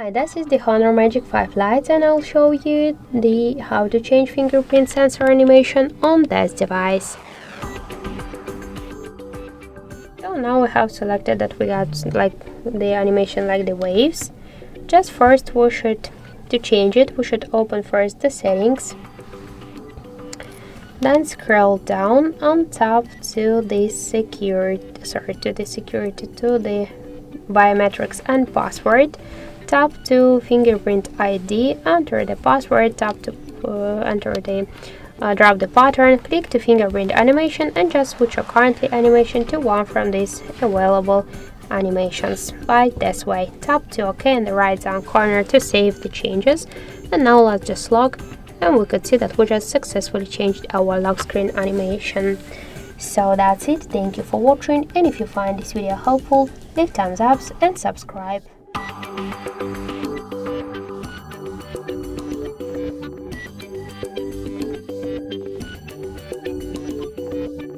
Hi, this is the HONOR Magic5 Lite, and I'll show you how to change fingerprint sensor animation on this device. So now we have selected that we got the animation like the waves. Just first to change it, we should open first the settings, then scroll down and tap to the biometrics and password. Tap to fingerprint ID, enter the password, tap to drop the pattern, click to fingerprint animation, and just switch your currently animation to one from these available animations, like this way. Tap to OK in the right down corner to save the changes, and now let's just log, and we could see that we just successfully changed our lock screen animation. So that's it. Thank you for watching, and if you find this video helpful, leave thumbs up and subscribe.